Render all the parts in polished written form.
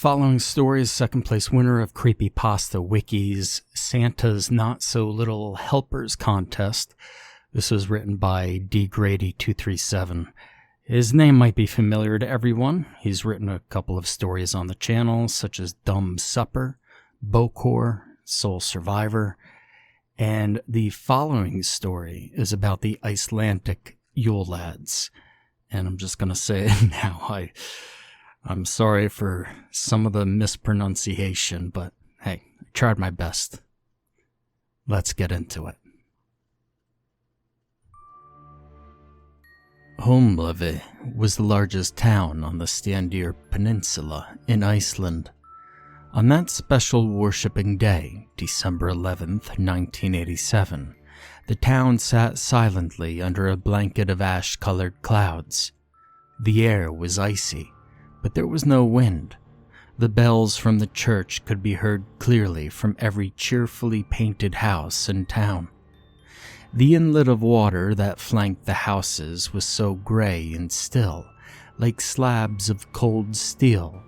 following story is second place winner of Creepypasta Wiki's Santa's Not So Little Helpers contest. This was written by dgrady237. His name might be familiar to everyone. He's written a couple of stories on the channel, such as Dumb Supper, Bokor, Soul Survivor, and the following story is about the Icelandic Yule Lads. And I'm just going to say it now. I'm sorry for some of the mispronunciation, but hey, I tried my best. Let's get into it. Holmlöfi was the largest town on the Stendir Peninsula in Iceland. On that special worshipping day, December 11th, 1987, the town sat silently under a blanket of ash-colored clouds. The air was icy, but there was no wind. The bells from the church could be heard clearly from every cheerfully painted house in town. The inlet of water that flanked the houses was so gray and still, like slabs of cold steel,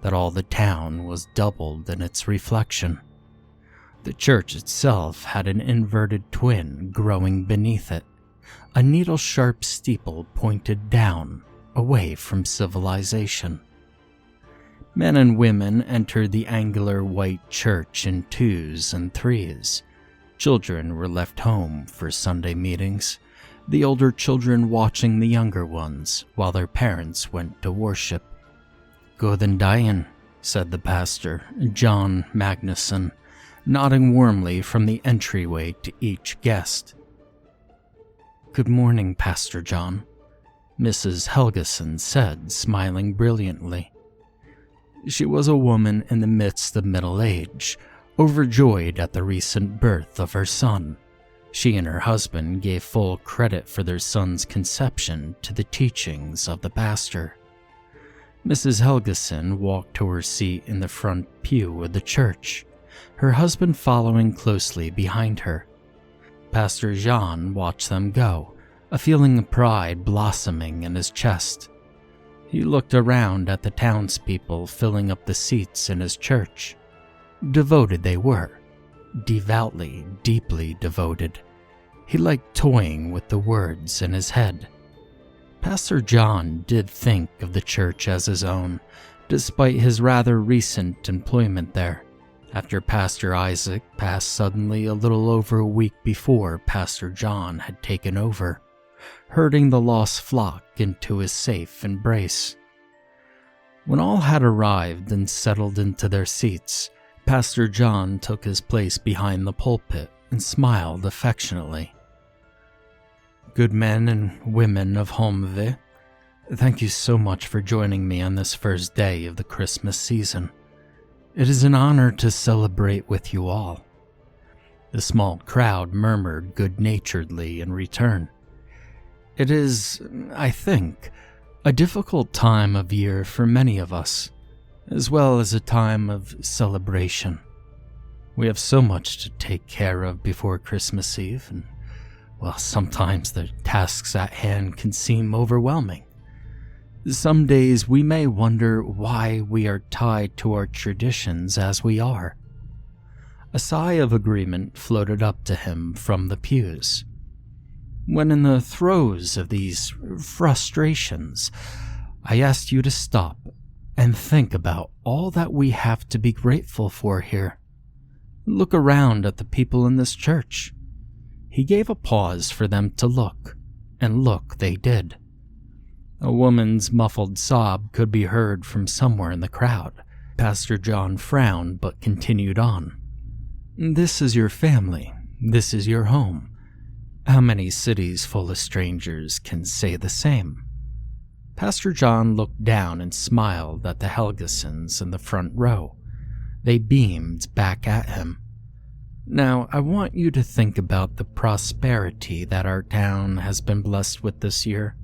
that all the town was doubled in its reflection. The church itself had an inverted twin growing beneath it, a needle-sharp steeple pointed down, away from civilization. Men and women entered the angular white church in twos and threes. Children were left home for Sunday meetings, the older children watching the younger ones while their parents went to worship. "Góðan daginn," said the pastor, John Magnusson, nodding warmly from the entryway to each guest. "Good morning, Pastor John," Mrs. Helgeson said, smiling brilliantly. She was a woman in the midst of middle age, overjoyed at the recent birth of her son. She and her husband gave full credit for their son's conception to the teachings of the pastor. Mrs. Helgeson walked to her seat in the front pew of the church, her husband following closely behind her. Pastor Jean watched them go, a feeling of pride blossoming in his chest. He looked around at the townspeople filling up the seats in his church. Devoted they were, devoutly, deeply devoted. He liked toying with the words in his head. Pastor John did think of the church as his own, despite his rather recent employment there, after Pastor Isaac passed suddenly a little over a week before Pastor John had taken over, herding the lost flock into his safe embrace. When all had arrived and settled into their seats, Pastor John took his place behind the pulpit and smiled affectionately. "Good men and women of Holmlöfi, thank you so much for joining me on this first day of the Christmas season. It is an honor to celebrate with you all." The small crowd murmured good-naturedly in return. It is, I think, a difficult time of year for many of us, as well as a time of celebration. We have so much to take care of before Christmas Eve, and, well, sometimes the tasks at hand can seem overwhelming. Some days we may wonder why we are tied to our traditions as we are. A sigh of agreement floated up to him from the pews. When in the throes of these frustrations, I asked you to stop and think about all that we have to be grateful for here. Look around at the people in this church. He gave a pause for them to look, and look they did. A woman's muffled sob could be heard from somewhere in the crowd. Pastor John frowned but continued on. "This is your family. This is your home. How many cities full of strangers can say the same?" Pastor John looked down and smiled at the Helgesons in the front row. They beamed back at him. "Now, I want you to think about the prosperity that our town has been blessed with this year.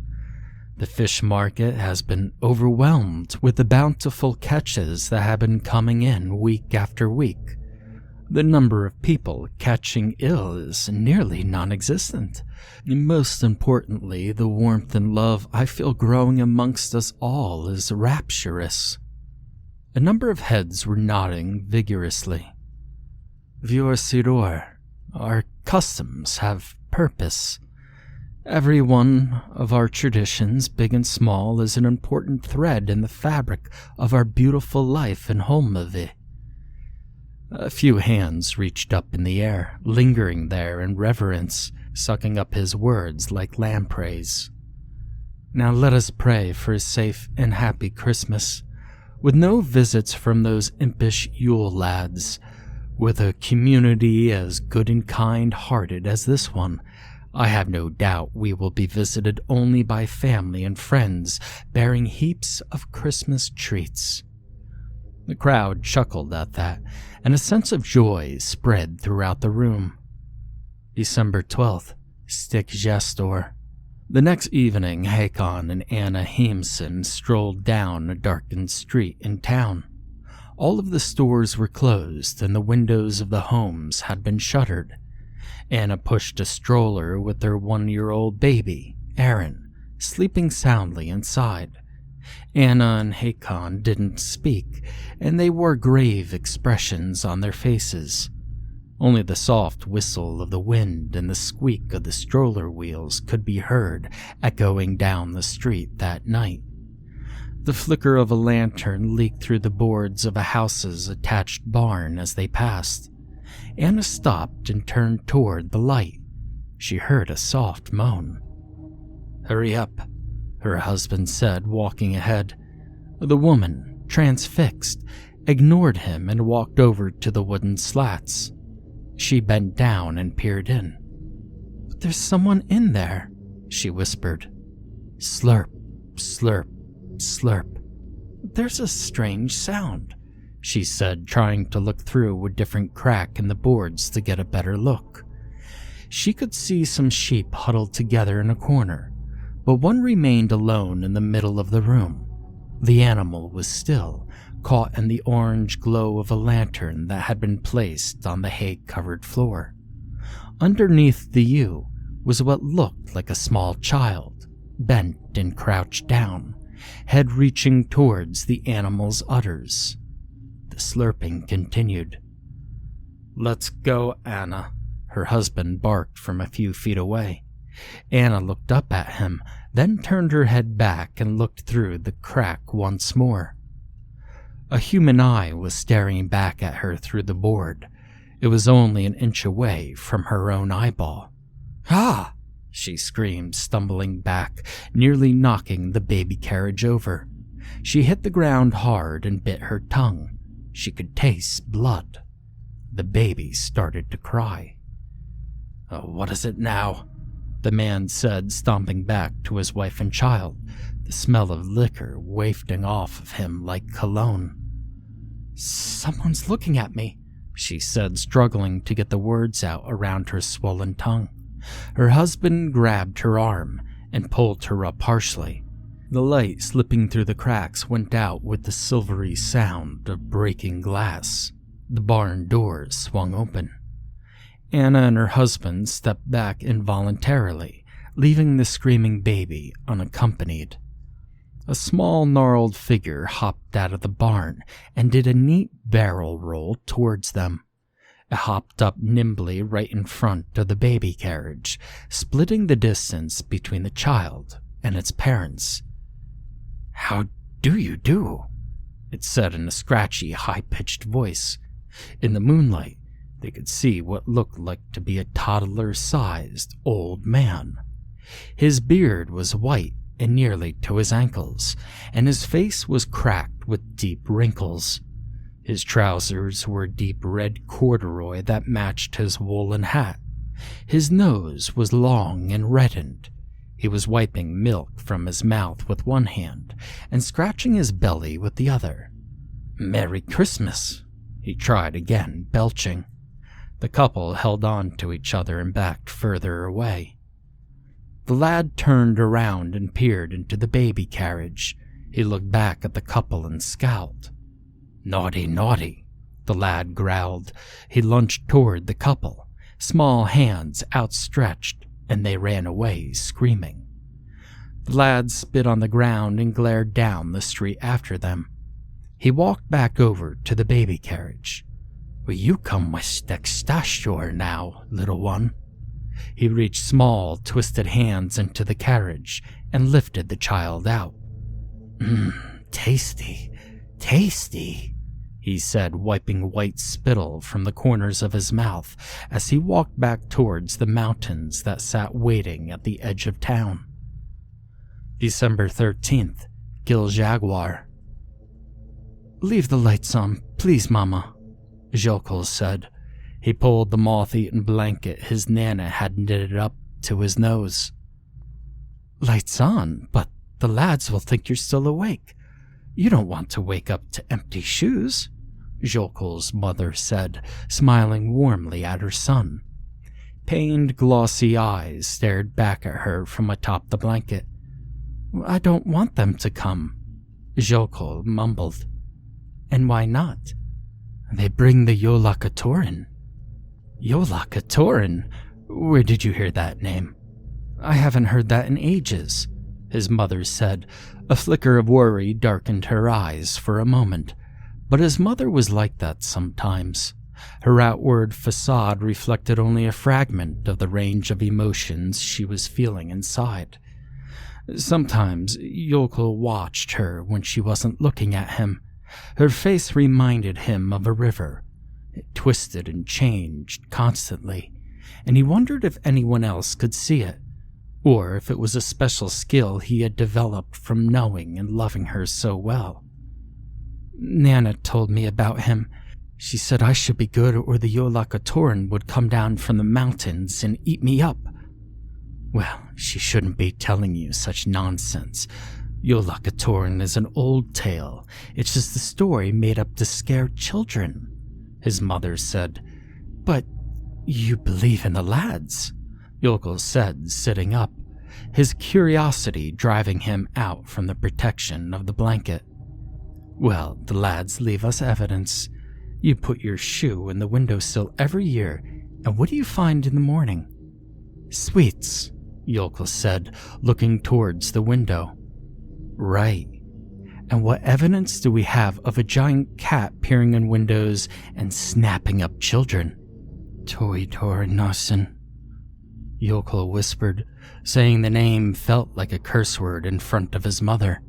The fish market has been overwhelmed with the bountiful catches that have been coming in week after week. The number of people catching ill is nearly non-existent. Most importantly, the warmth and love I feel growing amongst us all is rapturous." A number of heads were nodding vigorously. Vor Síður, our customs have purpose. Every one of our traditions, big and small, is an important thread in the fabric of our beautiful life in Holmavie. A few hands reached up in the air, lingering there in reverence, sucking up his words like lampreys. Now let us pray for a safe and happy Christmas, with no visits from those impish Yule Lads. With a community as good and kind-hearted as this one, I have no doubt we will be visited only by family and friends bearing heaps of Christmas treats. The crowd chuckled at that, and a sense of joy spread throughout the room. December 12th, Stick Gestor. The next evening, Hake and Anna Heimson strolled down a darkened street in town. All of the stores were closed and the windows of the homes had been shuttered. Anna pushed a stroller with their 1-year-old baby, Aaron, sleeping soundly inside. Anna and Hake didn't speak, and they wore grave expressions on their faces. Only the soft whistle of the wind and the squeak of the stroller wheels could be heard echoing down the street that night. The flicker of a lantern leaked through the boards of a house's attached barn as they passed. Anna stopped and turned toward the light. She heard a soft moan. "Hurry up," her husband said, walking ahead. The woman, transfixed, ignored him and walked over to the wooden slats. She bent down and peered in. "But there's someone in there," she whispered. Slurp, slurp, slurp. "There's a strange sound," she said, trying to look through a different crack in the boards to get a better look. She could see some sheep huddled together in a corner, but one remained alone in the middle of the room. The animal was still, caught in the orange glow of a lantern that had been placed on the hay-covered floor. Underneath the ewe was what looked like a small child, bent and crouched down, head reaching towards the animal's udders. The slurping continued. "Let's go, Anna," her husband barked from a few feet away. Anna looked up at him, then turned her head back and looked through the crack once more. A human eye was staring back at her through the board. It was only an inch away from her own eyeball. "Ah!" she screamed, stumbling back, nearly knocking the baby carriage over. She hit the ground hard and bit her tongue. She could taste blood. The baby started to cry. "Oh, what is it now?" the man said, stomping back to his wife and child, the smell of liquor wafting off of him like cologne. "Someone's looking at me," she said, struggling to get the words out around her swollen tongue. Her husband grabbed her arm and pulled her up harshly. The light slipping through the cracks went out with the silvery sound of breaking glass. The barn doors swung open. Anna and her husband stepped back involuntarily, leaving the screaming baby unaccompanied. A small, gnarled figure hopped out of the barn and did a neat barrel roll towards them. It hopped up nimbly right in front of the baby carriage, splitting the distance between the child and its parents. "How do you do?" it said in a scratchy, high-pitched voice. In the moonlight, they could see what looked like to be a toddler-sized old man. His beard was white and nearly to his ankles, and his face was cracked with deep wrinkles. His trousers were deep red corduroy that matched his woolen hat. His nose was long and reddened. He was wiping milk from his mouth with one hand and scratching his belly with the other. "Merry Christmas," he tried again, belching. The couple held on to each other and backed further away. The lad turned around and peered into the baby carriage. He looked back at the couple and scowled. "Naughty, naughty," the lad growled. He lunged toward the couple, small hands outstretched, and they ran away, screaming. The lad spit on the ground and glared down the street after them. He walked back over to the baby carriage. "Will you come with Dextastor now, little one?" He reached small, twisted hands into the carriage and lifted the child out. Tasty, tasty," he said, wiping white spittle from the corners of his mouth as he walked back towards the mountains that sat waiting at the edge of town. December 13th, Gil Jaguar. "Leave the lights on, please, Mama," Jokol said. He pulled the moth-eaten blanket his Nana had knitted up to his nose. "Lights on, but the lads will think you're still awake. You don't want to wake up to empty shoes," Jokol's mother said, smiling warmly at her son. Pained, glossy eyes stared back at her from atop the blanket. "I don't want them to come," Jokol mumbled. "And why not?" "They bring the Yolakatorin." "Yolakatorin? Where did you hear that name?" "I haven't heard that in ages," his mother said. A flicker of worry darkened her eyes for a moment, but his mother was like that sometimes. Her outward facade reflected only a fragment of the range of emotions she was feeling inside. Sometimes Jokol watched her when she wasn't looking at him. Her face reminded him of a river. It twisted and changed constantly, and he wondered if anyone else could see it, or if it was a special skill he had developed from knowing and loving her so well. "Nana told me about him. She said I should be good or the Yolakatorin would come down from the mountains and eat me up." "Well, she shouldn't be telling you such nonsense. Yolakatorin is an old tale. It's just a story made up to scare children," his mother said. "But you believe in the lads," Jokol said, sitting up, his curiosity driving him out from the protection of the blanket. "Well, the lads leave us evidence. You put your shoe in the windowsill every year, and what do you find in the morning?" "Sweets," Jokol said, looking towards the window. "Right. And what evidence do we have of a giant cat peering in windows and snapping up children?" "Toitor Nassen," Jokol whispered, saying the name felt like a curse word in front of his mother.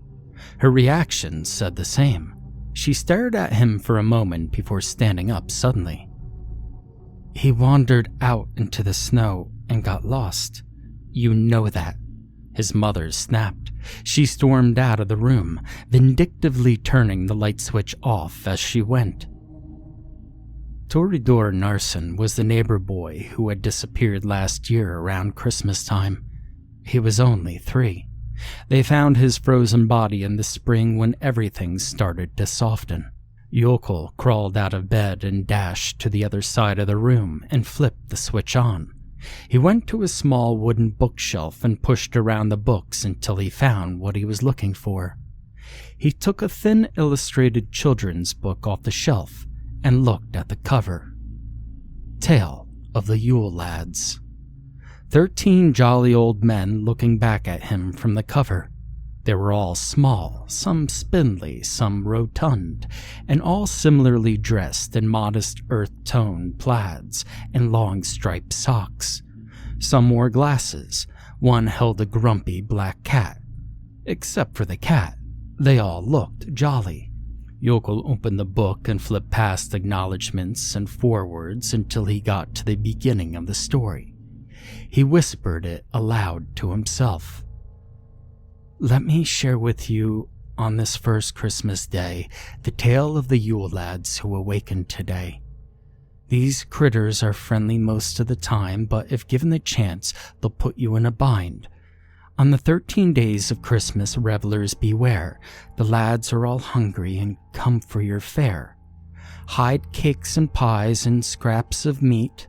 Her reaction said the same. She stared at him for a moment before standing up suddenly. "He wandered out into the snow and got lost. You know that," his mother snapped. She stormed out of the room, vindictively turning the light switch off as she went. Toridor Narsen was the neighbor boy who had disappeared last year around Christmas time. He was only 3. They found his frozen body in the spring when everything started to soften. Jokol crawled out of bed and dashed to the other side of the room and flipped the switch on. He went to a small wooden bookshelf and pushed around the books until he found what he was looking for. He took a thin illustrated children's book off the shelf and looked at the cover. Tale of the Yule Lads. 13 jolly old men looking back at him from the cover. They were all small, some spindly, some rotund, and all similarly dressed in modest earth-toned plaids and long striped socks. Some wore glasses. One held a grumpy black cat. Except for the cat, they all looked jolly. Jokol opened the book and flipped past acknowledgments and forewords until he got to the beginning of the story. He whispered it aloud to himself. "Let me share with you, on this first Christmas day, the tale of the Yule Lads who awakened today. These critters are friendly most of the time, but if given the chance, they'll put you in a bind. On the 13 days of Christmas, revelers beware. The lads are all hungry and come for your fare. Hide cakes and pies and scraps of meat.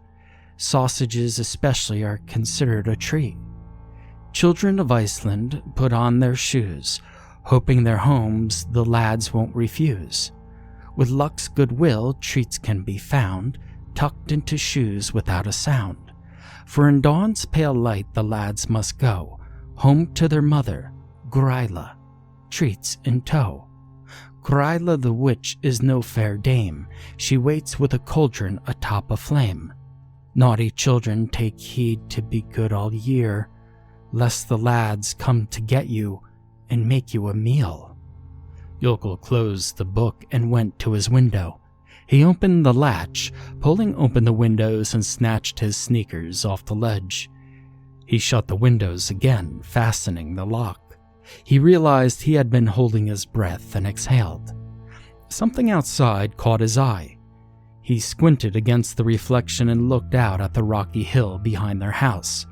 Sausages especially are considered a treat. Children of Iceland put on their shoes, hoping their homes the lads won't refuse. With luck's goodwill, treats can be found, tucked into shoes without a sound. For in dawn's pale light the lads must go, home to their mother, Grýla, treats in tow. Grýla the witch is no fair dame. She waits with a cauldron atop a flame. Naughty children, take heed to be good all year, lest the lads come to get you and make you a meal." Yokel closed the book and went to his window. He opened the latch, pulling open the windows, and snatched his sneakers off the ledge. He shut the windows again, fastening the lock. He realized he had been holding his breath and exhaled. Something outside caught his eye. He squinted against the reflection and looked out at the rocky hill behind their house.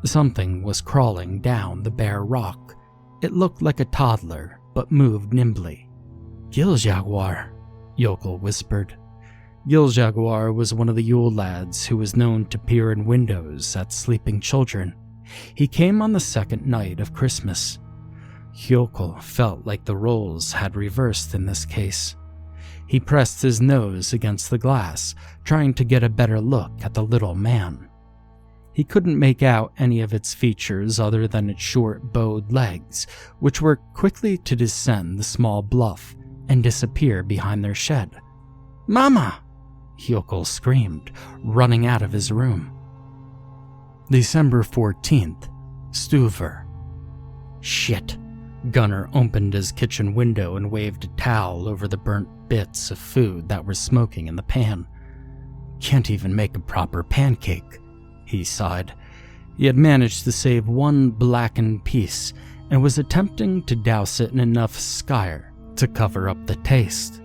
Something was crawling down the bare rock. It looked like a toddler, but moved nimbly. "Giljaguar," Yokel whispered. Giljaguar was one of the Yule Lads who was known to peer in windows at sleeping children. He came on the second night of Christmas. Yokel felt like the roles had reversed in this case. He pressed his nose against the glass, trying to get a better look at the little man. He couldn't make out any of its features other than its short, bowed legs, which were quickly to descend the small bluff and disappear behind their shed. "Mama!" Yokel screamed, running out of his room. December 14th, Stuver. Shit. Gunnar opened his kitchen window and waved a towel over the burnt bits of food that were smoking in the pan. "Can't even make a proper pancake," he sighed. He had managed to save one blackened piece and was attempting to douse it in enough skyr to cover up the taste.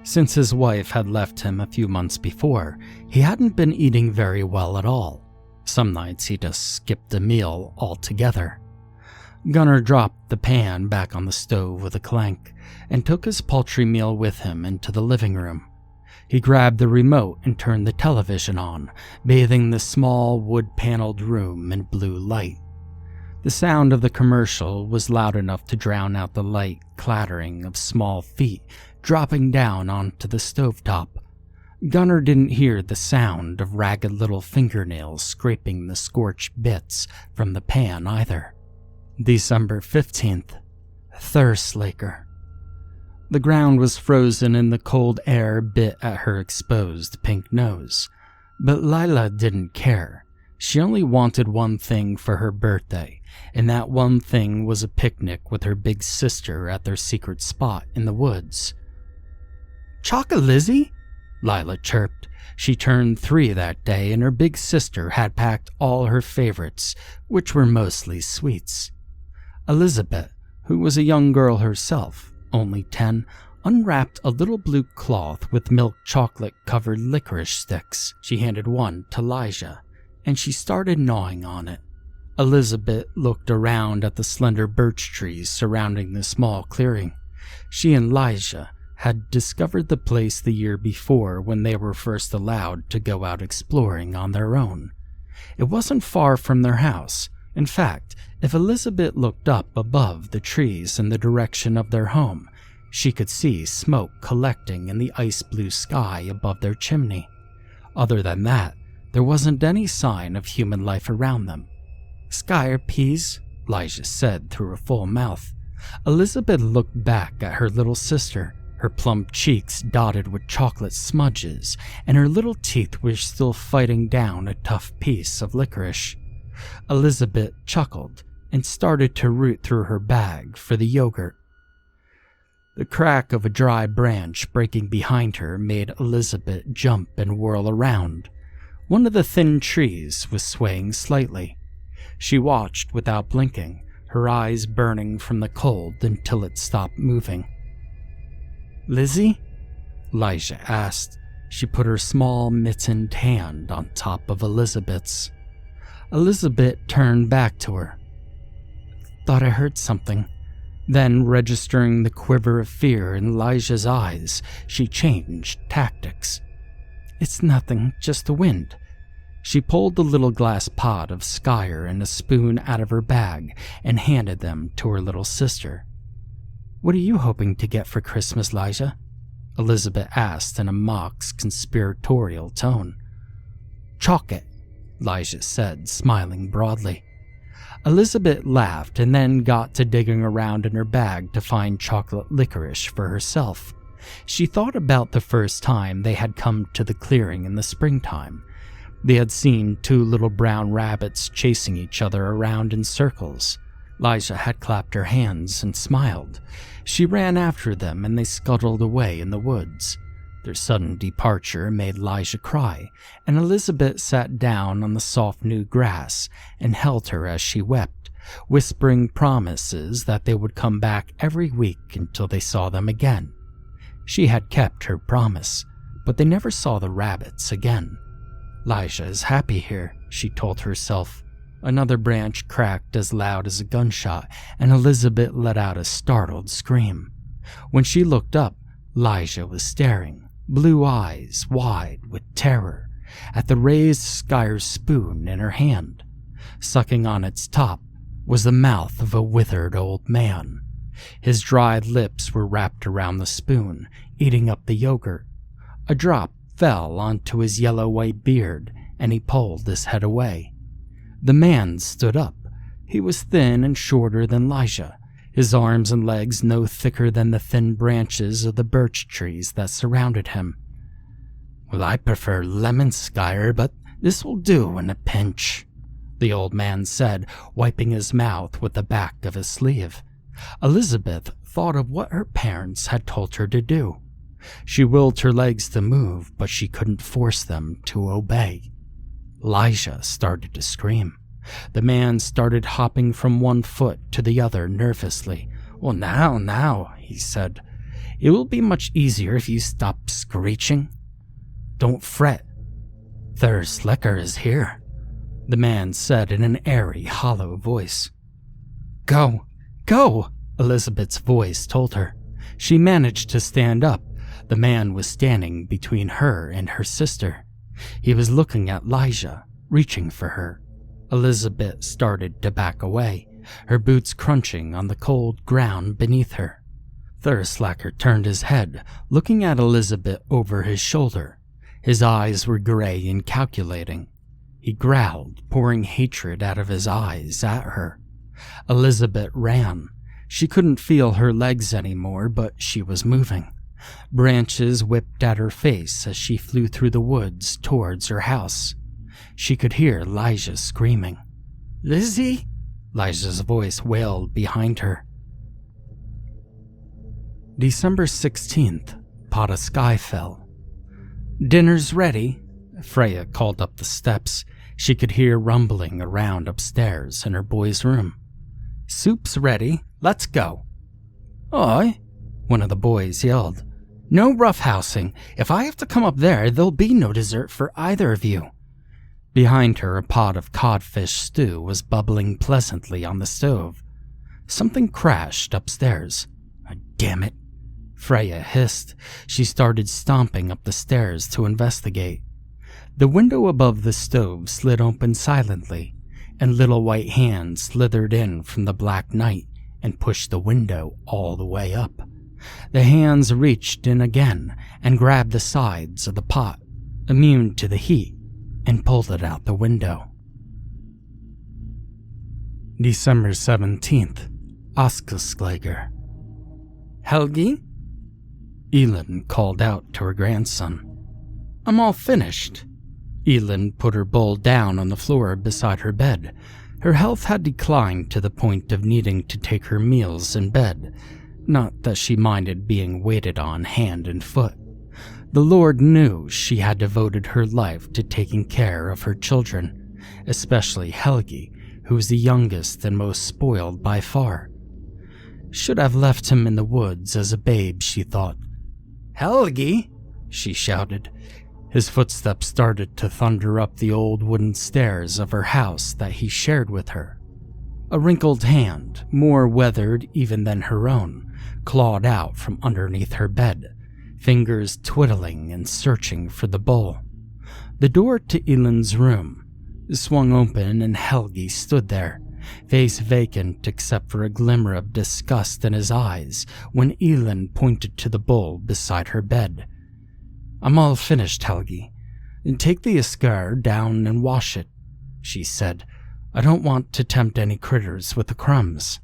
Since his wife had left him a few months before, he hadn't been eating very well at all. Some nights he just skipped a meal altogether. Gunnar dropped the pan back on the stove with a clank and took his paltry meal with him into the living room. He grabbed the remote and turned the television on, bathing the small wood-paneled room in blue light. The sound of the commercial was loud enough to drown out the light clattering of small feet dropping down onto the stovetop. Gunnar didn't hear the sound of ragged little fingernails scraping the scorched bits from the pan either. December 15th, Thurslaker. The ground was frozen and the cold air bit at her exposed pink nose. But Lila didn't care. She only wanted one thing for her birthday, and that one thing was a picnic with her big sister at their secret spot in the woods. "Chocolate, Lizzie?" Lila chirped. She turned 3 that day, and her big sister had packed all her favorites, which were mostly sweets. Elizabeth, who was a young girl herself, only 10, unwrapped a little blue cloth with milk chocolate-covered licorice sticks. She handed one to Lijah, and she started gnawing on it. Elizabeth looked around at the slender birch trees surrounding the small clearing. She and Lijah had discovered the place the year before when they were first allowed to go out exploring on their own. It wasn't far from their house. In fact, if Elizabeth looked up above the trees in the direction of their home, she could see smoke collecting in the ice-blue sky above their chimney. Other than that, there wasn't any sign of human life around them. "Skyr peas," Lijah said through her full mouth. Elizabeth looked back at her little sister. Her plump cheeks dotted with chocolate smudges, and her little teeth were still fighting down a tough piece of licorice. Elizabeth chuckled and started to root through her bag for the yogurt. The crack of a dry branch breaking behind her made Elizabeth jump and whirl around. One of the thin trees was swaying slightly. She watched without blinking, her eyes burning from the cold until it stopped moving. "Lizzie?" Lijah asked. She put her small mittened hand on top of Elizabeth's. Elizabeth turned back to her. "Thought I heard something." Then, registering the quiver of fear in Lijah's eyes, she changed tactics. "It's nothing, just the wind." She pulled the little glass pot of Skyr and a spoon out of her bag and handed them to her little sister. "What are you hoping to get for Christmas, Lijah?" Elizabeth asked in a mock conspiratorial tone. "Chalk it," Lijah said, smiling broadly. Elizabeth laughed and then got to digging around in her bag to find chocolate licorice for herself. She thought about the first time they had come to the clearing in the springtime. They had seen two little brown rabbits chasing each other around in circles. Elijah had clapped her hands and smiled. She ran after them and they scuttled away in the woods. Their sudden departure made Elijah cry, and Elizabeth sat down on the soft new grass and held her as she wept, whispering promises that they would come back every week until they saw them again. She had kept her promise, but they never saw the rabbits again. Elijah is happy here, she told herself. Another branch cracked as loud as a gunshot, and Elizabeth let out a startled scream. When she looked up, Elijah was staring, blue eyes wide with terror, at the raised Scariest spoon in her hand. Sucking on its top was the mouth of a withered old man. His dried lips were wrapped around the spoon, eating up the yogurt. A drop fell onto his yellow-white beard, and he pulled his head away. The man stood up. He was thin and shorter than Elijah, his arms and legs no thicker than the thin branches of the birch trees that surrounded him. "Well, I prefer lemon skyr, but this will do in a pinch," the old man said, wiping his mouth with the back of his sleeve. Elizabeth thought of what her parents had told her to do. She willed her legs to move, but she couldn't force them to obey. Elijah started to scream. The man started hopping from one foot to the other nervously. "Well, now," he said. "It will be much easier if you stop screeching. Don't fret. Third Slicker is here," the man said in an airy, hollow voice. Go, Elizabeth's voice told her. She managed to stand up. The man was standing between her and her sister. He was looking at Elijah, reaching for her. Elizabeth started to back away, her boots crunching on the cold ground beneath her. Thurslacker turned his head, looking at Elizabeth over his shoulder. His eyes were gray and calculating. He growled, pouring hatred out of his eyes at her. Elizabeth ran. She couldn't feel her legs anymore, but she was moving. Branches whipped at her face as she flew through the woods towards her house. She could hear Elijah screaming. "Lizzie?" Elijah's voice wailed behind her. December 16th, pot of sky fell. "Dinner's ready," Freya called up the steps. She could hear rumbling around upstairs in her boy's room. "Soup's ready. Let's go." "Aye," one of the boys yelled. "No roughhousing. If I have to come up there, there'll be no dessert for either of you." Behind her, a pot of codfish stew was bubbling pleasantly on the stove. Something crashed upstairs. "Damn it," Freya hissed. She started stomping up the stairs to investigate. The window above the stove slid open silently, and little white hands slithered in from the black night and pushed the window all the way up. The hands reached in again and grabbed the sides of the pot, immune to the heat, and pulled it out the window. December 17th, Askaslager. "Helgi?" Elin called out to her grandson. "I'm all finished." Elin put her bowl down on the floor beside her bed. Her health had declined to the point of needing to take her meals in bed. Not that she minded being waited on hand and foot. The Lord knew she had devoted her life to taking care of her children, especially Helgi, who was the youngest and most spoiled by far. Should have left him in the woods as a babe, she thought. "Helgi!" she shouted. His footsteps started to thunder up the old wooden stairs of her house that he shared with her. A wrinkled hand, more weathered even than her own, clawed out from underneath her bed, fingers twiddling and searching for the bowl. The door to Elin's room swung open and Helgi stood there, face vacant except for a glimmer of disgust in his eyes when Elin pointed to the bowl beside her bed. "I'm all finished, Helgi. Take the Iskar down and wash it," she said. I don't want to tempt any critters with the crumbs."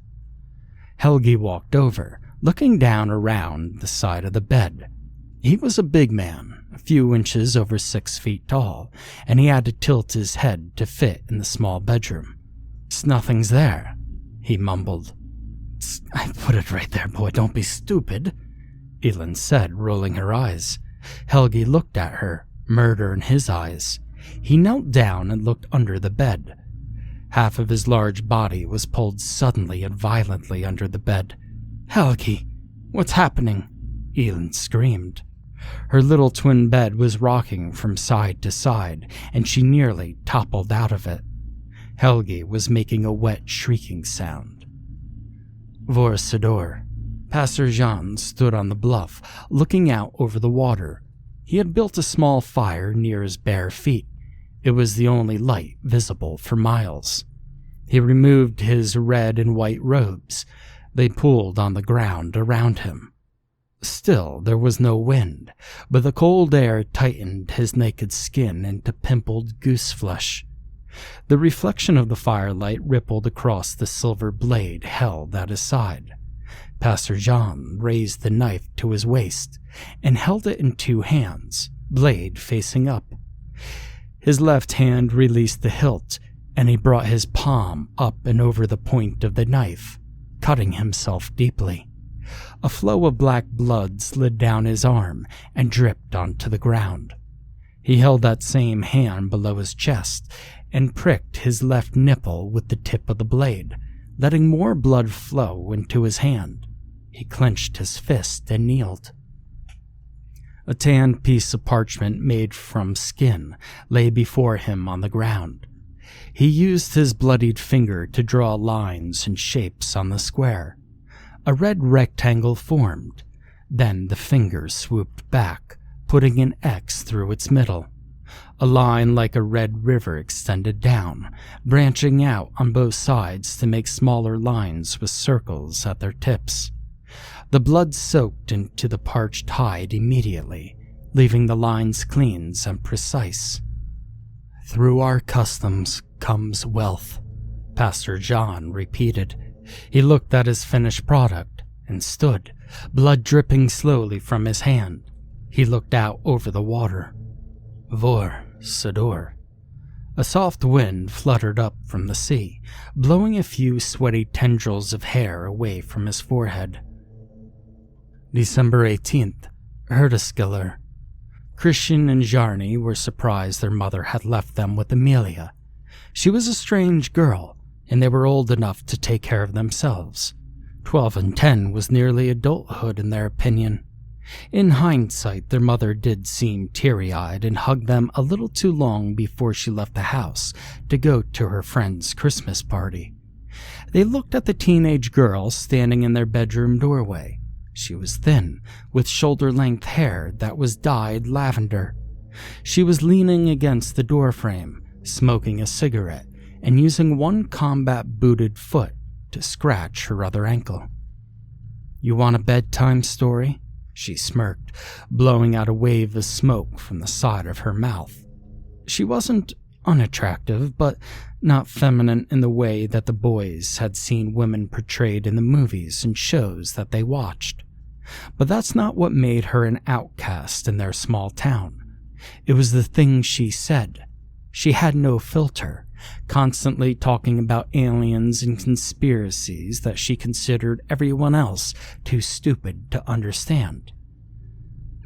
Helge walked over, looking down around the side of the bed. He was a big man, a few inches over 6 feet tall, and he had to tilt his head to fit in the small bedroom. "Nothing's there," he mumbled. "I put it right there, boy, don't be stupid," Elin said, rolling her eyes. Helge looked at her, murder in his eyes. He knelt down and looked under the bed. Half of his large body was pulled suddenly and violently under the bed. "Helge, what's happening?" Elin screamed. Her little twin bed was rocking from side to side, and she nearly toppled out of it. Helge was making a wet, shrieking sound. Vor Síður. Pastor Jean stood on the bluff, looking out over the water. He had built a small fire near his bare feet. It was the only light visible for miles. He removed his red and white robes. They pooled on the ground around him. Still, there was no wind, but the cold air tightened his naked skin into pimpled goose flesh. The reflection of the firelight rippled across the silver blade held at his side. Pastor Jean raised the knife to his waist and held it in 2 hands, blade facing up. His left hand released the hilt, and he brought his palm up and over the point of the knife, cutting himself deeply. A flow of black blood slid down his arm and dripped onto the ground. He held that same hand below his chest and pricked his left nipple with the tip of the blade, letting more blood flow into his hand. He clenched his fist and kneeled. A tan piece of parchment made from skin lay before him on the ground. He used his bloodied finger to draw lines and shapes on the square. A red rectangle formed. Then the finger swooped back, putting an X through its middle. A line like a red river extended down, branching out on both sides to make smaller lines with circles at their tips. The blood soaked into the parched hide immediately, leaving the lines clean and precise. "Through our customs comes wealth," Pastor Jean repeated. He looked at his finished product and stood, blood dripping slowly from his hand. He looked out over the water. Vor Síður. A soft wind fluttered up from the sea, blowing a few sweaty tendrils of hair away from his forehead. December 18th. Hurdaskiller. Christian and Jarny were surprised their mother had left them with Amelia. She was a strange girl, and they were old enough to take care of themselves. 12 and 10 was nearly adulthood in their opinion. In hindsight, their mother did seem teary-eyed and hugged them a little too long before she left the house to go to her friend's Christmas party. They looked at the teenage girl standing in their bedroom doorway. She was thin, with shoulder-length hair that was dyed lavender. She was leaning against the doorframe, smoking a cigarette, and using one combat-booted foot to scratch her other ankle. "You want a bedtime story?" She smirked, blowing out a wave of smoke from the side of her mouth. She wasn't unattractive, but not feminine in the way that the boys had seen women portrayed in the movies and shows that they watched. But that's not what made her an outcast in their small town. It was the things she said. She had no filter, constantly talking about aliens and conspiracies that she considered everyone else too stupid to understand.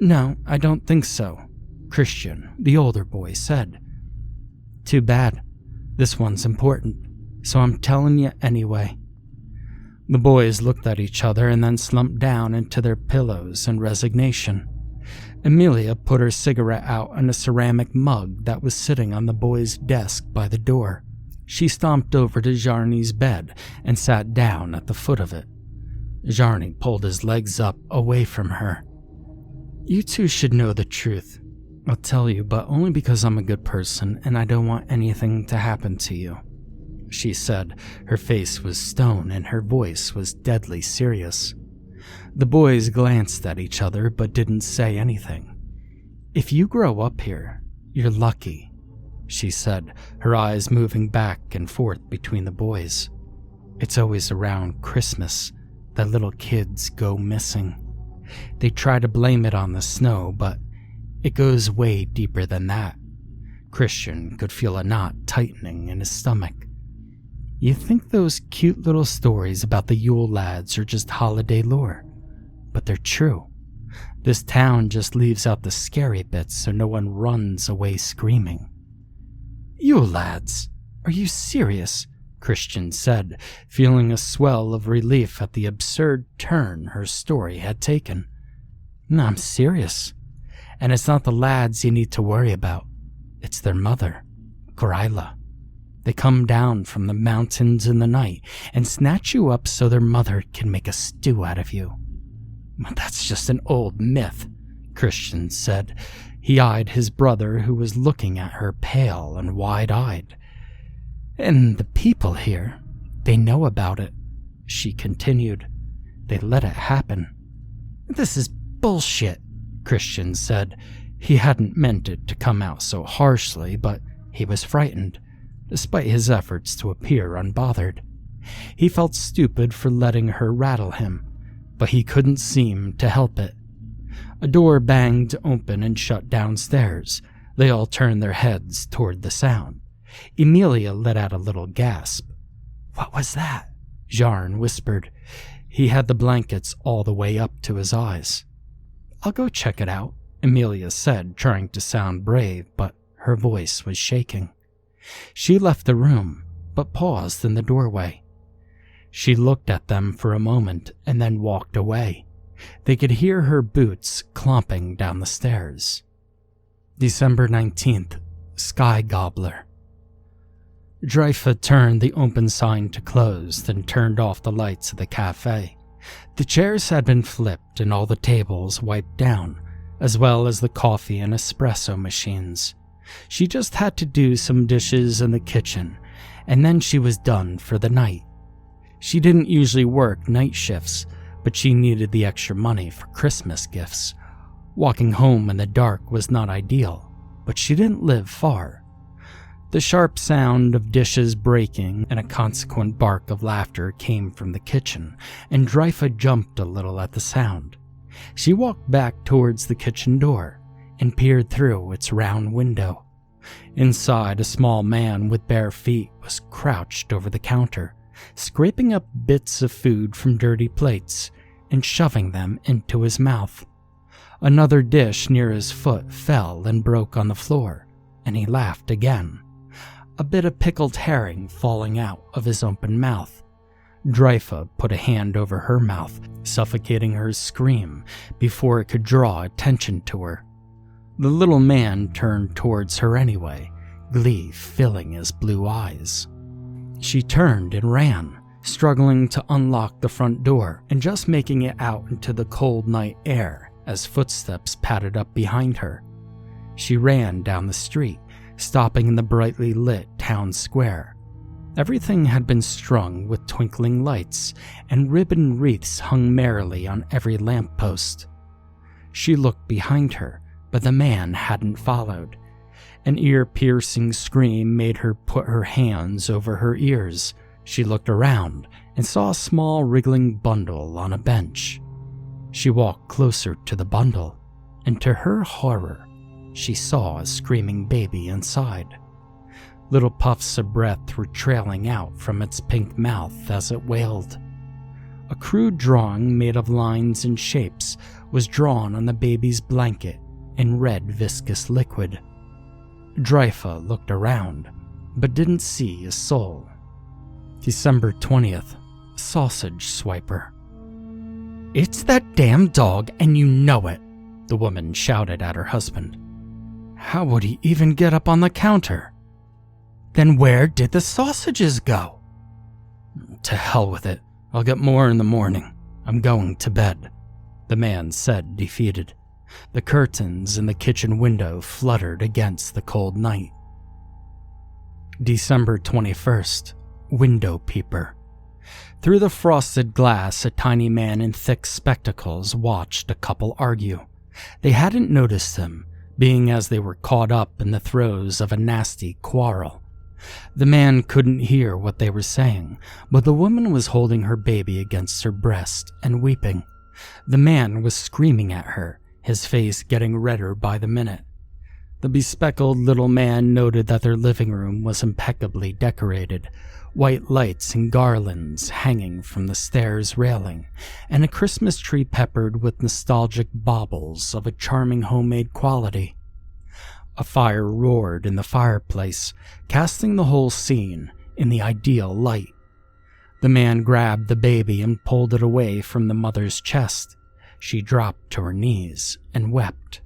"No, I don't think so," Christian, the older boy, said. "Too bad. This one's important, so I'm telling you anyway." The boys looked at each other and then slumped down into their pillows in resignation. Amelia put her cigarette out in a ceramic mug that was sitting on the boy's desk by the door. She stomped over to Jarny's bed and sat down at the foot of it. Jarny pulled his legs up away from her. "You two should know the truth. I'll tell you, but only because I'm a good person and I don't want anything to happen to you," she said. Her face was stone and her voice was deadly serious. The boys glanced at each other but didn't say anything. "If you grow up here, you're lucky. she said, her eyes moving back and forth between the boys. "It's always around Christmas that little kids go missing. They try to blame it on the snow, but it goes way deeper than that." Christian could feel a knot tightening in his stomach. "You think those cute little stories about the Yule Lads are just holiday lore, but they're true. This town just leaves out the scary bits so no one runs away screaming." "Yule Lads? Are you serious?" Christian said, feeling a swell of relief at the absurd turn her story had taken. "I'm serious. And it's not the lads you need to worry about. It's their mother, Grýla. They come down from the mountains in the night and snatch you up so their mother can make a stew out of you." "That's just an old myth," Christian said. He eyed his brother, who was looking at her pale and wide-eyed. "And the people here, they know about it," she continued. "They let it happen." "This is bullshit," Christian said. He hadn't meant it to come out so harshly, but he was frightened, despite his efforts to appear unbothered. He felt stupid for letting her rattle him, but he couldn't seem to help it. A door banged open and shut downstairs. They all turned their heads toward the sound. Emilia let out a little gasp. "What was that?" Jarn whispered. He had the blankets all the way up to his eyes. "I'll go check it out," Emilia said, trying to sound brave, but her voice was shaking. She left the room, but paused in the doorway. She looked at them for a moment and then walked away. They could hear her boots clomping down the stairs. December 19th, Sky Gobbler. Grýla turned the open sign to closed and turned off the lights of the cafe. The chairs had been flipped and all the tables wiped down, as well as the coffee and espresso machines. She just had to do some dishes in the kitchen, and then she was done for the night. She didn't usually work night shifts, but she needed the extra money for Christmas gifts. Walking home in the dark was not ideal, but she didn't live far. The sharp sound of dishes breaking and a consequent bark of laughter came from the kitchen, and Grýla jumped a little at the sound. She walked back towards the kitchen door and peered through its round window. Inside, a small man with bare feet was crouched over the counter, scraping up bits of food from dirty plates and shoving them into his mouth. Another dish near his foot fell and broke on the floor, and he laughed again. A bit of pickled herring falling out of his open mouth. Grýla put a hand over her mouth, suffocating her scream before it could draw attention to her. The little man turned towards her anyway, glee filling his blue eyes. She turned and ran, struggling to unlock the front door and just making it out into the cold night air as footsteps padded up behind her. She ran down the street, stopping in the brightly lit town square. Everything had been strung with twinkling lights, and ribbon wreaths hung merrily on every lamppost. She looked behind her, but the man hadn't followed. An ear-piercing scream made her put her hands over her ears. She looked around and saw a small wriggling bundle on a bench. She walked closer to the bundle, and to her horror, she saw a screaming baby inside. Little puffs of breath were trailing out from its pink mouth as it wailed. A crude drawing made of lines and shapes was drawn on the baby's blanket in red viscous liquid. Grýla looked around, but didn't see a soul. December 20th, Sausage Swiper. "It's that damn dog, and you know it," the woman shouted at her husband. "How would he even get up on the counter?" "Then where did the sausages go?" "To hell with it. I'll get more in the morning. I'm going to bed," the man said, defeated. The curtains in the kitchen window fluttered against the cold night. December 21st, Window Peeper. Through the frosted glass, a tiny man in thick spectacles watched a couple argue. They hadn't noticed him, being as they were caught up in the throes of a nasty quarrel. The man couldn't hear what they were saying, but the woman was holding her baby against her breast and weeping. The man was screaming at her, his face getting redder by the minute. The bespectacled little man noted that their living room was impeccably decorated, white lights and garlands hanging from the stairs railing, and a Christmas tree peppered with nostalgic baubles of a charming homemade quality. A fire roared in the fireplace, casting the whole scene in the ideal light. The man grabbed the baby and pulled it away from the mother's chest. She dropped to her knees and wept.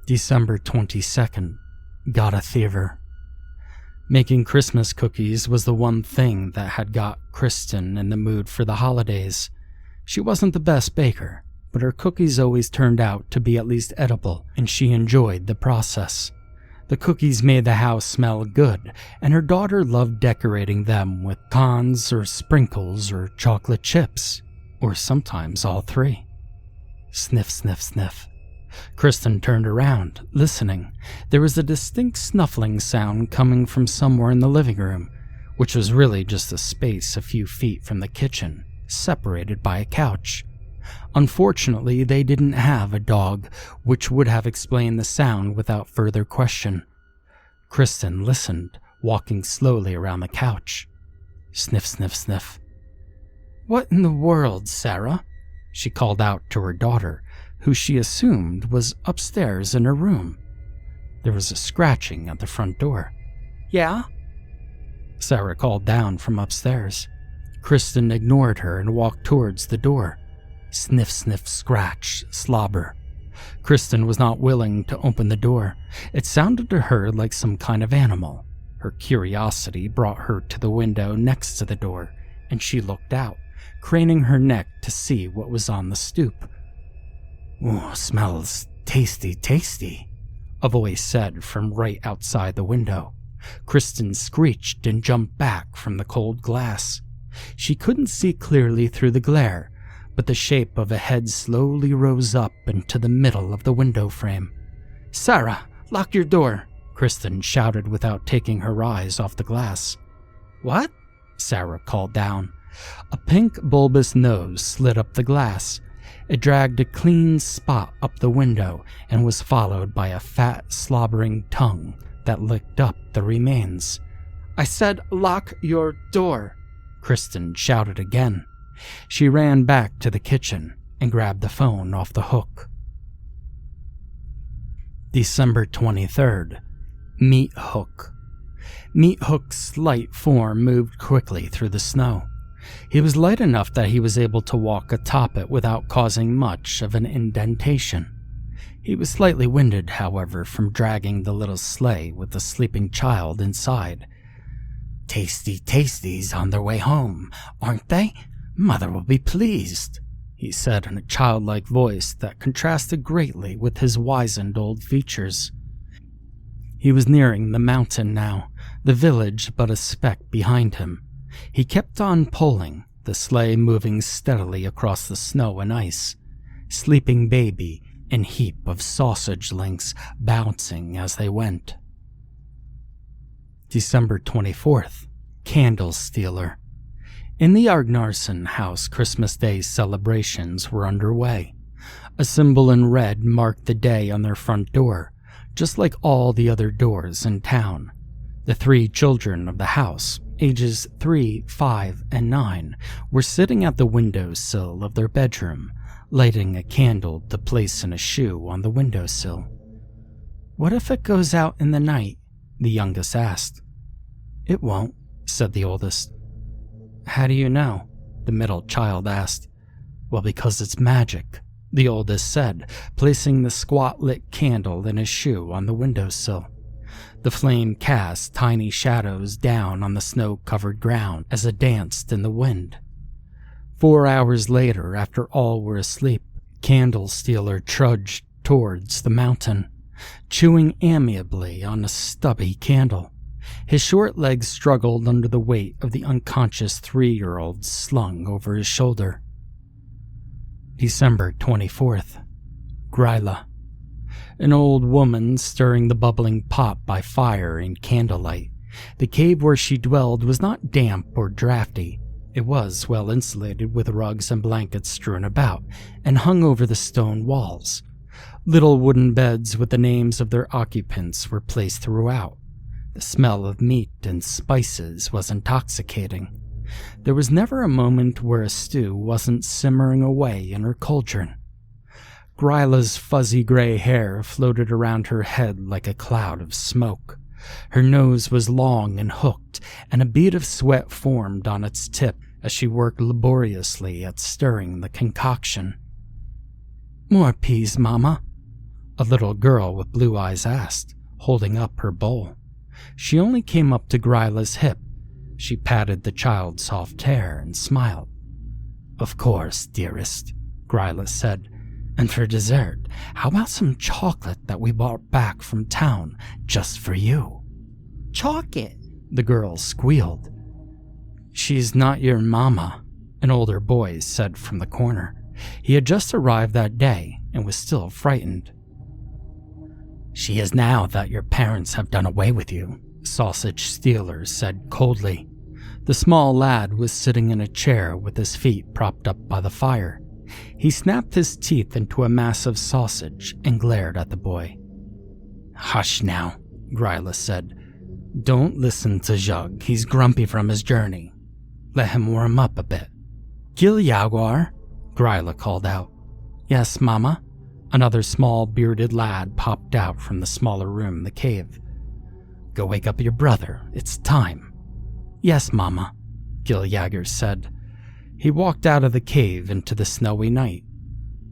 December 22nd. Got a fever. Making Christmas cookies was the one thing that had got Kristen in the mood for the holidays. She wasn't the best baker, but her cookies always turned out to be at least edible, and she enjoyed the process. The cookies made the house smell good, and her daughter loved decorating them with pecans or sprinkles or chocolate chips, or sometimes all three. Sniff, sniff, sniff. Kristen turned around, listening. There was a distinct snuffling sound coming from somewhere in the living room, which was really just a space a few feet from the kitchen, separated by a couch. Unfortunately, they didn't have a dog, which would have explained the sound without further question. Kristen listened, walking slowly around the couch. Sniff, sniff, sniff. "What in the world, Sarah?" she called out to her daughter, who she assumed was upstairs in her room. There was a scratching at the front door. "Yeah?" Sarah called down from upstairs. Kristen ignored her and walked towards the door. Sniff, sniff, scratch, slobber. Kristen was not willing to open the door. It sounded to her like some kind of animal. Her curiosity brought her to the window next to the door, and she looked out, craning her neck to see what was on the stoop. "Ooh, smells tasty, tasty," a voice said from right outside the window. Kristen screeched and jumped back from the cold glass. She couldn't see clearly through the glare, but the shape of a head slowly rose up into the middle of the window frame. "Sarah, lock your door," Kristen shouted without taking her eyes off the glass. "What?" Sarah called down. A pink bulbous nose slid up the glass. It dragged a clean spot up the window and was followed by a fat, slobbering tongue that licked up the remains. "I said lock your door," Kristen shouted again. She ran back to the kitchen and grabbed the phone off the hook. December 23rd. Meat Hook. Meat Hook's slight form moved quickly through the snow. He was light enough that he was able to walk atop it without causing much of an indentation. He was slightly winded, however, from dragging the little sleigh with the sleeping child inside. "Tasty tasties on their way home, aren't they? Mother will be pleased," he said in a childlike voice that contrasted greatly with his wizened old features. He was nearing the mountain now, the village but a speck behind him. He kept on pulling, the sleigh moving steadily across the snow and ice. Sleeping baby and heap of sausage links bouncing as they went. December 24th. Candle Stealer. In the Agnarsson house, Christmas Day celebrations were underway. A symbol in red marked the day on their front door, just like all the other doors in town. The 3 children of the house, ages 3, 5, and 9, were sitting at the windowsill of their bedroom, lighting a candle to place in a shoe on the windowsill. "What if it goes out in the night?" the youngest asked. "It won't," said the oldest. "How do you know?" the middle child asked. "Well, because it's magic," the oldest said, placing the squat lit candle in his shoe on the windowsill. The flame cast tiny shadows down on the snow-covered ground as it danced in the wind. 4 hours later, after all were asleep, Candle Stealer trudged towards the mountain, chewing amiably on a stubby candle. His short legs struggled under the weight of the unconscious 3-year-old slung over his shoulder. December 24th. Grýla. an old woman stirring the bubbling pot by fire in candlelight. The cave where she dwelled was not damp or drafty. It was well insulated with rugs and blankets strewn about and hung over the stone walls. Little wooden beds with the names of their occupants were placed throughout. The smell of meat and spices was intoxicating. There was never a moment where a stew wasn't simmering away in her cauldron. Grýla's fuzzy gray hair floated around her head like a cloud of smoke. Her nose was long and hooked, and a bead of sweat formed on its tip as she worked laboriously at stirring the concoction. "More peas, Mama?" a little girl with blue eyes asked, holding up her bowl. She only came up to Grýla's hip. She patted the child's soft hair and smiled. "Of course, dearest," Grýla said. "And for dessert, how about some chocolate that we brought back from town just for you?" "Chocolate?" the girl squealed. "She's not your mama," an older boy said from the corner. He had just arrived that day and was still frightened. "She is now that your parents have done away with you," Sausage Stealer said coldly. The small lad was sitting in a chair with his feet propped up by the fire. He snapped his teeth into a mass of sausage and glared at the boy. "Hush now," Grýla said. "Don't listen to Jug. He's grumpy from his journey. Let him warm up a bit." "Gil Jaguar," Grýla called out. "Yes, Mama?" Another small bearded lad popped out from the smaller room in the cave. "Go wake up your brother. It's time." "Yes, Mama," Gil Jaguar said. He walked out of the cave into the snowy night.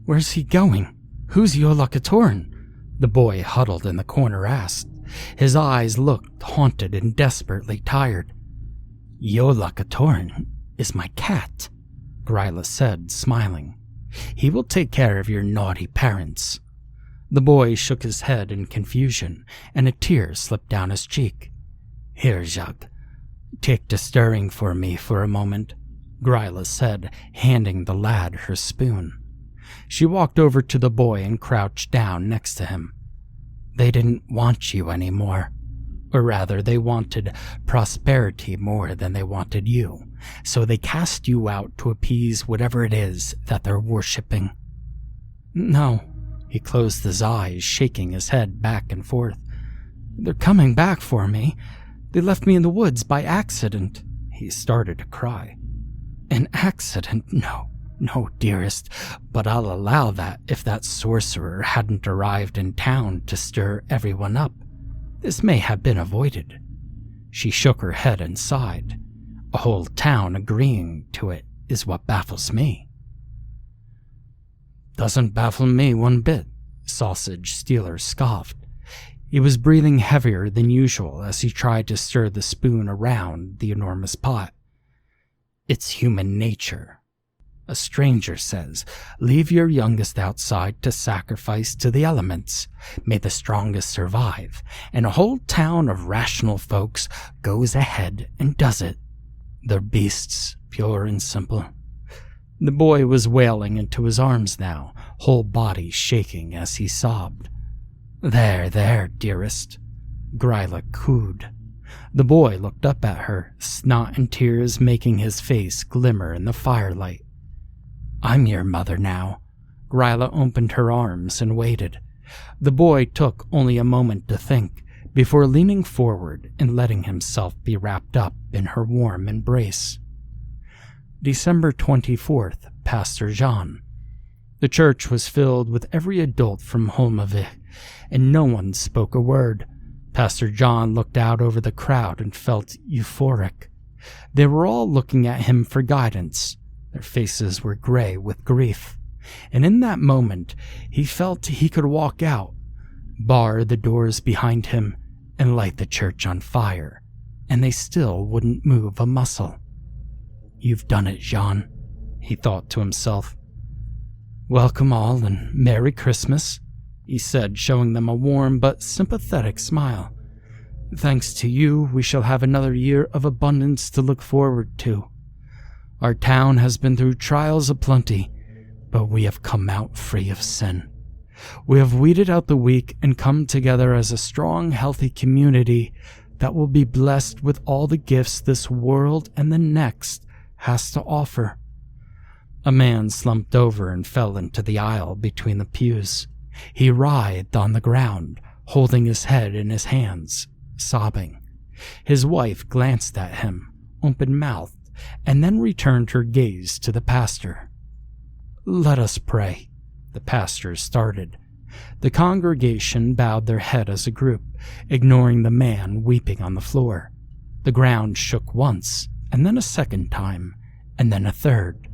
"Where's he going? Who's Yolakatorn?" the boy huddled in the corner asked. His eyes looked haunted and desperately tired. "Yolakatorn is my cat," Grýla said, smiling. "He will take care of your naughty parents." The boy shook his head in confusion, and a tear slipped down his cheek. "Here, Jug, take the stirring for me for a moment," Grýla said, handing the lad her spoon. She walked over to the boy and crouched down next to him. "They didn't want you anymore. Or rather, they wanted prosperity more than they wanted you, so they cast you out to appease whatever it is that they're worshipping." "No." He closed his eyes, shaking his head back and forth. "They're coming back for me. They left me in the woods by accident." He started to cry. "An accident? No, dearest, but I'll allow that if that sorcerer hadn't arrived in town to stir everyone up. This may have been avoided." She shook her head and sighed. "A whole town agreeing to it is what baffles me." "Doesn't baffle me one bit," Sausage Stealer scoffed. He was breathing heavier than usual as he tried to stir the spoon around the enormous pot. "It's human nature. A stranger says, leave your youngest outside to sacrifice to the elements. May the strongest survive. And a whole town of rational folks goes ahead and does it. They're beasts, pure and simple." The boy was wailing into his arms now, whole body shaking as he sobbed. There, dearest," Grýla cooed. The boy looked up at her, snot and tears making his face glimmer in the firelight. "I'm your mother now." Grýla opened her arms and waited. The boy took only a moment to think before leaning forward and letting himself be wrapped up in her warm embrace. December 24th, Pastor Jean. The church was filled with every adult from Holmavik, and no one spoke a word. Pastor John looked out over the crowd and felt euphoric. They were all looking at him for guidance. Their faces were gray with grief. And in that moment, he felt he could walk out, bar the doors behind him, and light the church on fire, and they still wouldn't move a muscle. "You've done it, Jean," he thought to himself. "Welcome all, and Merry Christmas," he said, showing them a warm but sympathetic smile. "Thanks to you, we shall have another year of abundance to look forward to. Our town has been through trials aplenty, but we have come out free of sin. We have weeded out the weak and come together as a strong, healthy community that will be blessed with all the gifts this world and the next has to offer." A man slumped over and fell into the aisle between the pews. He writhed on the ground, holding his head in his hands, sobbing. His wife glanced at him, open-mouthed, and then returned her gaze to the pastor. "Let us pray," the pastor started. The congregation bowed their head as a group, ignoring the man weeping on the floor. The ground shook once, and then a second time, and then a third.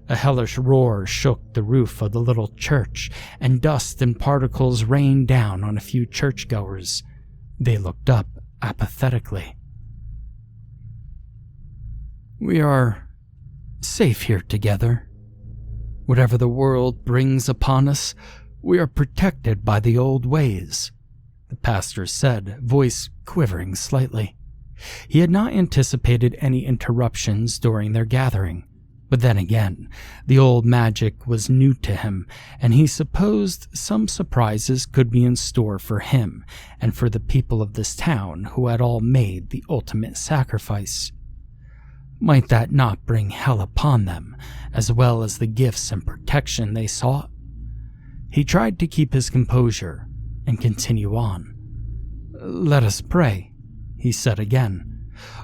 A hellish roar shook the roof of the little church, and dust and particles rained down on a few churchgoers. They looked up apathetically. "We are safe here together. Whatever the world brings upon us, we are protected by the old ways," the pastor said, voice quivering slightly. He had not anticipated any interruptions during their gathering. But then again, the old magic was new to him, and he supposed some surprises could be in store for him and for the people of this town who had all made the ultimate sacrifice. Might that not bring hell upon them, as well as the gifts and protection they sought? He tried to keep his composure and continue on. "Let us pray," he said again.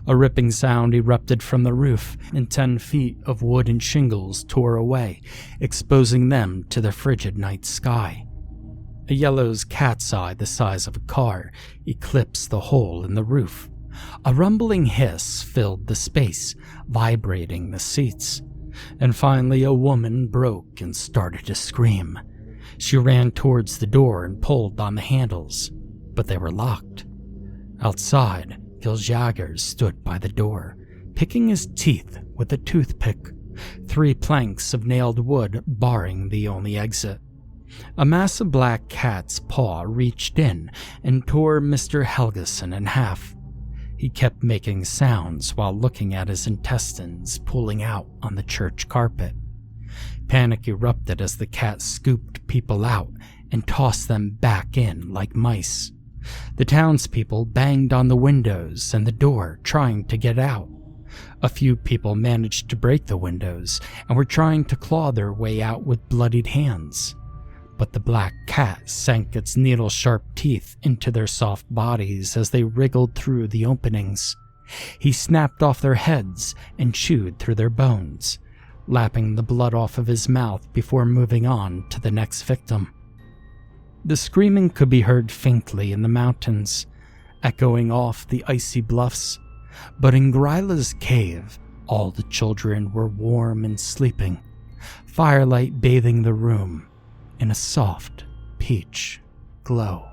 A ripping sound erupted from the roof, and 10 feet of wood and shingles tore away, exposing them to the frigid night sky. A yellow's cat's eye the size of a car eclipsed the hole in the roof. A rumbling hiss filled the space, vibrating the seats. And finally a woman broke and started to scream. She ran towards the door and pulled on the handles, but they were locked. Outside, Giljager stood by the door, picking his teeth with a toothpick, 3 planks of nailed wood barring the only exit. A massive black cat's paw reached in and tore Mr. Helgeson in half. He kept making sounds while looking at his intestines pooling out on the church carpet. Panic erupted as the cat scooped people out and tossed them back in like mice. The townspeople banged on the windows and the door, trying to get out. A few people managed to break the windows and were trying to claw their way out with bloodied hands. But the black cat sank its needle-sharp teeth into their soft bodies as they wriggled through the openings. He snapped off their heads and chewed through their bones, lapping the blood off of his mouth before moving on to the next victim. The screaming could be heard faintly in the mountains, echoing off the icy bluffs, but in Grýla's cave, all the children were warm and sleeping, firelight bathing the room in a soft peach glow.